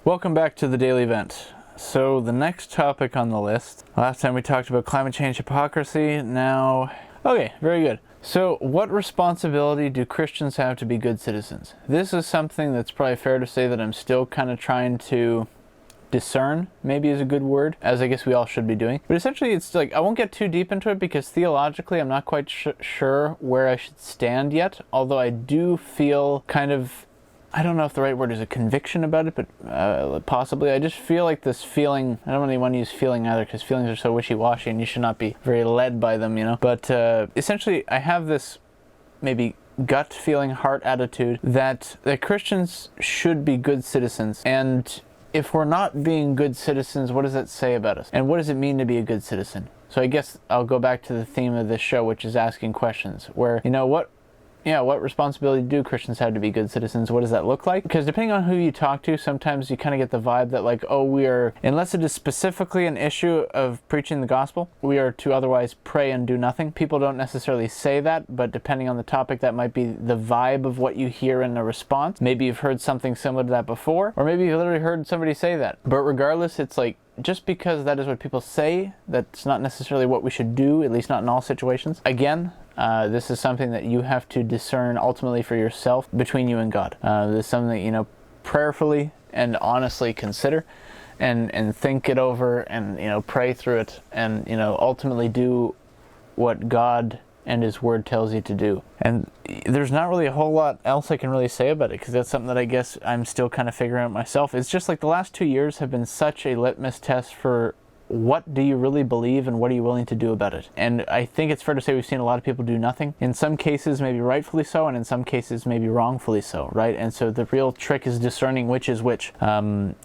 Welcome back to the Daily Vent. So the next topic on the list, last time we talked about climate change hypocrisy, now... Okay, very good. So what responsibility do Christians have to be good citizens? This is something that's probably fair to say that I'm still kind of trying to discern, maybe is a good word, as I guess we all should be doing. But essentially it's like, I won't get too deep into it because theologically I'm not quite sure where I should stand yet, although I do feel kind of, I don't know if the right word is a conviction about it, but possibly. I just feel like this feeling, I don't really want to use feeling either because feelings are so wishy-washy and you should not be very led by them, you know. But essentially I have this maybe gut feeling, heart attitude that Christians should be good citizens. And if we're not being good citizens, what does that say about us? And what does it mean to be a good citizen? So I guess I'll go back to the theme of this show, which is asking questions, where, you know, what responsibility do Christians have to be good citizens? What does that look like? Because depending on who you talk to, sometimes you kind of get the vibe that like, oh, we are, unless it is specifically an issue of preaching the gospel, we are to otherwise pray and do nothing. People don't necessarily say that, but depending on the topic, that might be the vibe of what you hear in a response. Maybe you've heard something similar to that before, or maybe you literally heard somebody say that. But regardless, it's like, just because that is what people say, that's not necessarily what we should do, at least not in all situations. Again, this is something that you have to discern ultimately for yourself between you and God. This is something that, you know, prayerfully and honestly consider and think it over and, you know, pray through it and, you know, ultimately do what God and His Word tells you to do. And there's not really a whole lot else I can really say about it because that's something that I guess I'm still kind of figuring out myself. It's just like the last 2 years have been such a litmus test for what do you really believe and what are you willing to do about it? And I think it's fair to say we've seen a lot of people do nothing. In some cases maybe rightfully so, and in some cases maybe wrongfully so, right? And so the real trick is discerning which is which. And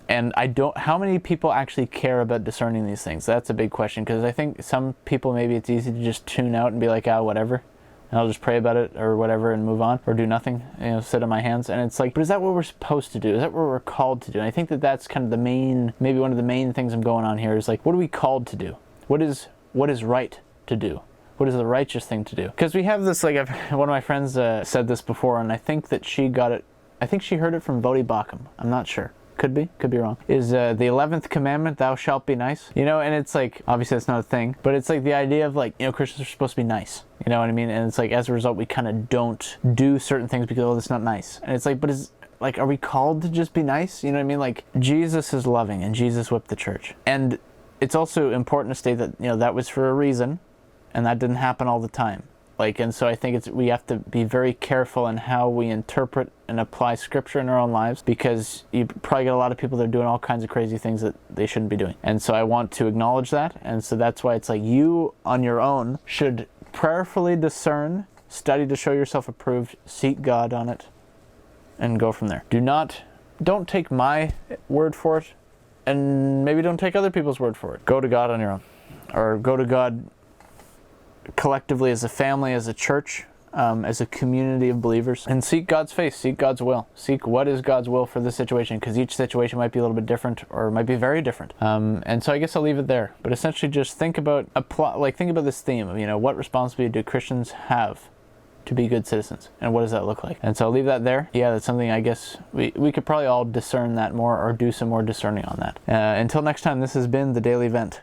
how many people actually care about discerning these things? That's a big question, because I think some people, maybe it's easy to just tune out and be like, ah, whatever, and I'll just pray about it or whatever and move on or do nothing, you know, sit on my hands. And it's like, but is that what we're supposed to do? Is that what we're called to do? And I think that that's kind of the main, maybe one of the main things I'm going on here is like, what are we called to do? What is right to do? What is the righteous thing to do? Because we have this, like, one of my friends said this before, and I think that she got it, I think she heard it from Voddie Baucham. I'm not sure. Could be wrong. Is the 11th commandment, thou shalt be nice? You know, and it's like, obviously that's not a thing, but it's like the idea of like, you know, Christians are supposed to be nice. You know what I mean? And it's like, as a result, we kind of don't do certain things because, oh, that's not nice. And it's like, but is, like, are we called to just be nice? You know what I mean? Like, Jesus is loving and Jesus whipped the church. And it's also important to state that, you know, that was for a reason and that didn't happen all the time. Like, and so I think we have to be very careful in how we interpret and apply scripture in our own lives, because you probably get a lot of people that are doing all kinds of crazy things that they shouldn't be doing. And so I want to acknowledge that. And so that's why it's like you on your own should prayerfully discern, study to show yourself approved, seek God on it, and go from there. Don't take my word for it, and maybe don't take other people's word for it. Go to God on your own, or go to God collectively as a family, as a church, as a community of believers, and seek God's face, seek God's will, seek what is God's will for this situation, because each situation might be a little bit different or might be very different. And so I guess I'll leave it there. But essentially, just think about this theme of, you know, what responsibility do Christians have to be good citizens, and what does that look like? And so I'll leave that there. Yeah, that's something I guess we could probably all discern that more, or do some more discerning on that. Until next time, this has been the Daily Vent.